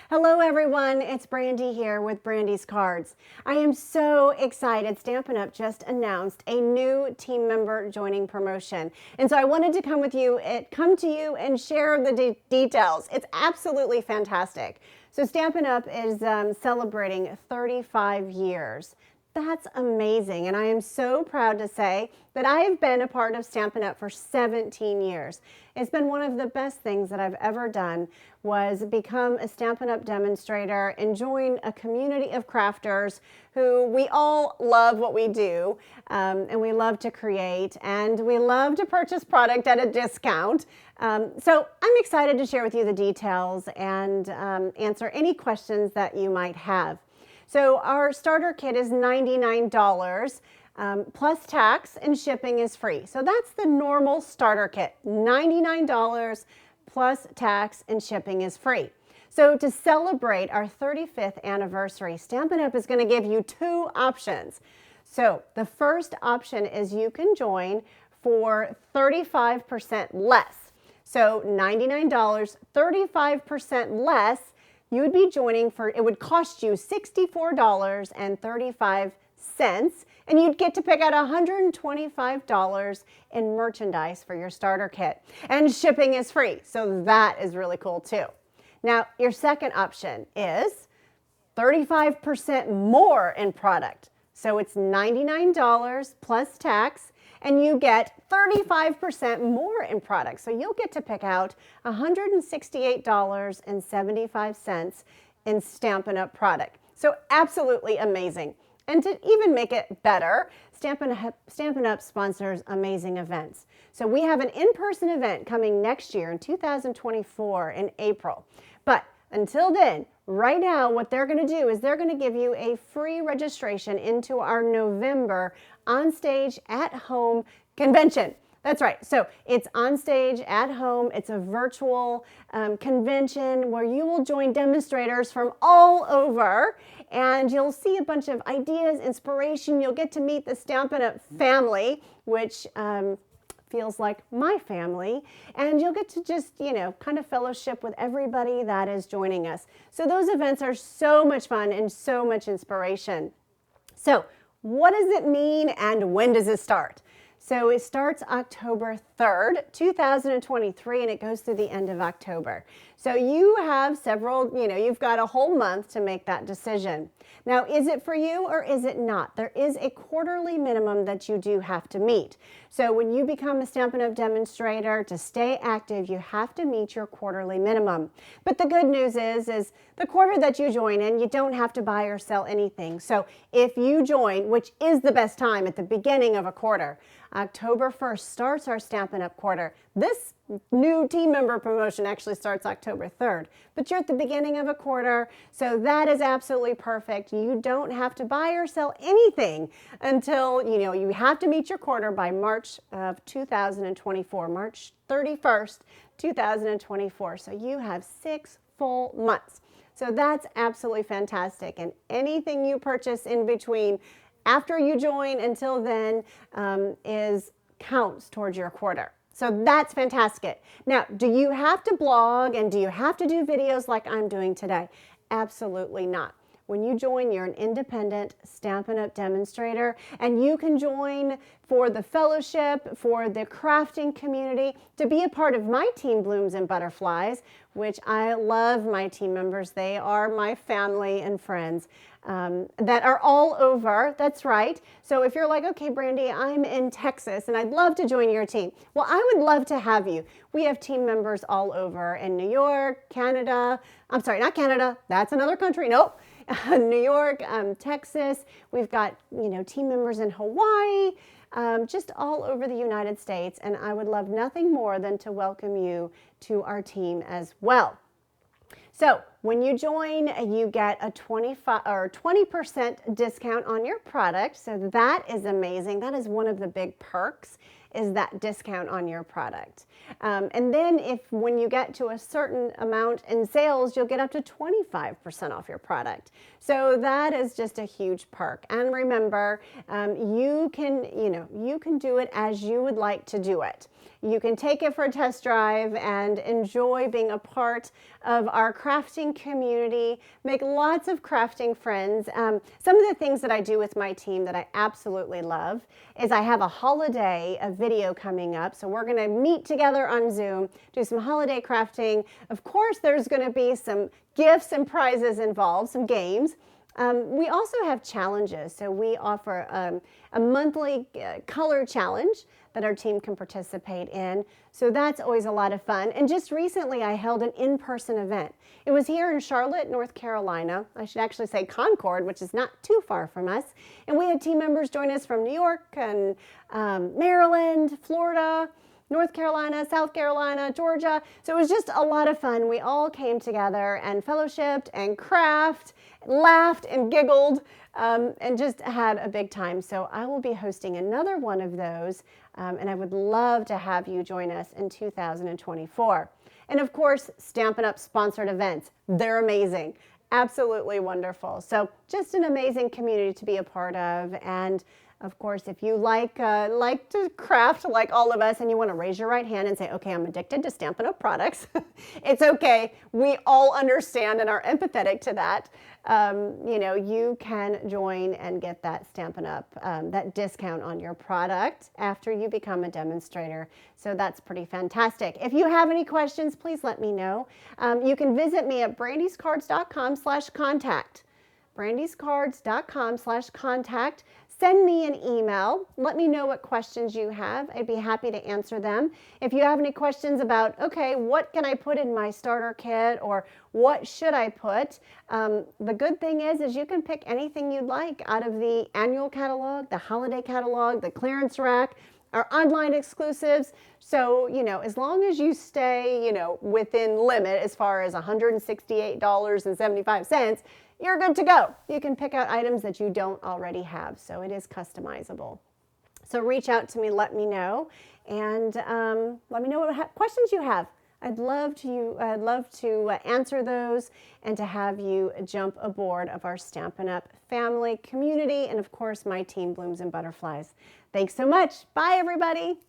Hello everyone, it's Brandy here with Brandy's Cards. I am so excited. Stampin' Up! Just announced a new team member joining promotion. And so I wanted to come to you and share the details. It's absolutely fantastic. So Stampin' Up! Is celebrating 35 years. That's amazing, and I am so proud to say that I have been a part of Stampin' Up! For 17 years. It's been one of the best things that I've ever done was become a Stampin' Up! Demonstrator and join a community of crafters who we all love what we do, and we love to create, and we love to purchase product at a discount. So I'm excited to share with you the details and answer any questions that you might have. So our starter kit is $99 plus tax, and shipping is free. So that's the normal starter kit, $99 plus tax, and shipping is free. So to celebrate our 35th anniversary, Stampin' Up! Is going to give you two options. So the first option is you can join for 35% less. So $99, 35% less. You would be joining for, it would cost you $64.35, and you'd get to pick out $125 in merchandise for your starter kit. And shipping is free, so that is really cool too. Now, your second option is 35% more in product. So it's $99 plus tax, and you get 35% more in product. So you'll get to pick out $168.75 in Stampin' Up! Product. So absolutely amazing. And to even make it better, Stampin' Up! Sponsors amazing events. So we have an in-person event coming next year in 2024 in April. But until then, right now, what they're going to do is they're going to give you a free registration into our November On-Stage at Home convention. That's right. So it's on stage at home. It's a virtual convention where you will join demonstrators from all over, and you'll see a bunch of ideas, inspiration. You'll get to meet the Stampin' Up! Family, which feels like my family, and you'll get to just, kind of fellowship with everybody that is joining us. So those events are so much fun and so much inspiration. So what does it mean, and when does it start? So it starts October 3rd, 2023, and it goes through the end of October. So you have you've got a whole month to make that decision. Now, is it for you or is it not? There is a quarterly minimum that you do have to meet. So when you become a Stampin' Up! Demonstrator, to stay active, you have to meet your quarterly minimum. But the good news is the quarter that you join in, you don't have to buy or sell anything. So if you join, which is the best time at the beginning of a quarter, October 1st starts our Stampin' Up! Quarter. This new team member promotion actually starts October 3rd, but you're at the beginning of a quarter, so that is absolutely perfect. You don't have to buy or sell anything until, you have to meet your quarter by March of 2024, March 31st, 2024. So you have 6 full months. So that's absolutely fantastic, and anything you purchase in between after you join until then counts towards your quarter. So that's fantastic. Now, do you have to blog and do you have to do videos like I'm doing today? Absolutely not. When you join, you're an independent Stampin' Up! Demonstrator, and you can join for the fellowship, for the crafting community, to be a part of my team Blooms and Butterflies, which I love my team members. They are my family and friends that are all over. That's right. So if you're like, okay, Brandy, I'm in Texas and I'd love to join your team. Well, I would love to have you. We have team members all over in New York, Canada. I'm sorry, not Canada. That's another country. Nope. New York, Texas. We've got, team members in Hawaii, just all over the United States. And I would love nothing more than to welcome you to our team as well. So when you join, you get a 20% discount on your product. So that is amazing. That is one of the big perks. is that discount on your product. And then when you get to a certain amount in sales, you'll get up to 25% off your product. So that is just a huge perk. And remember, you can do it as you would like to do it. You can take it for a test drive and enjoy being a part of our crafting community, make lots of crafting friends. Some of the things that I do with my team that I absolutely love is I have a holiday video coming up. So we're going to meet together on Zoom, do some holiday crafting. Of course, there's going to be some gifts and prizes involved, some games. We also have challenges. So we offer a monthly color challenge that our team can participate in. So that's always a lot of fun. And just recently I held an in-person event. It was here in Charlotte, North Carolina. I should actually say Concord, which is not too far from us. And we had team members join us from New York and Maryland, Florida, North Carolina, South Carolina, Georgia. So it was just a lot of fun. We all came together and fellowshipped and crafted, laughed and giggled, and just had a big time. So I will be hosting another one of those, and I would love to have you join us in 2024. And of course, Stampin' Up! Sponsored events. They're amazing. Absolutely wonderful. So just an amazing community to be a part of. And of course, if you like to craft like all of us and you want to raise your right hand and say, okay, I'm addicted to Stampin' Up! Products, it's okay. We all understand and are empathetic to that. You can join and get that Stampin' Up! That discount on your product after you become a demonstrator. So that's pretty fantastic. If you have any questions, please let me know. You can visit me at brandyscards.com/contact. brandyscards.com/contact. Send me an email. Let me know what questions you have. I'd be happy to answer them. If you have any questions about, okay, what can I put in my starter kit or what should I put? The good thing is you can pick anything you'd like out of the annual catalog, the holiday catalog, the clearance rack, our online exclusives. So, as long as you stay, within limit as far as $168.75, you're good to go. You can pick out items that you don't already have, so it is customizable. So reach out to me, let me know, and let me know what questions you have. I'd love to answer those and to have you jump aboard of our Stampin' Up! Family community, and of course my team Blooms and Butterflies. Thanks so much. Bye, everybody.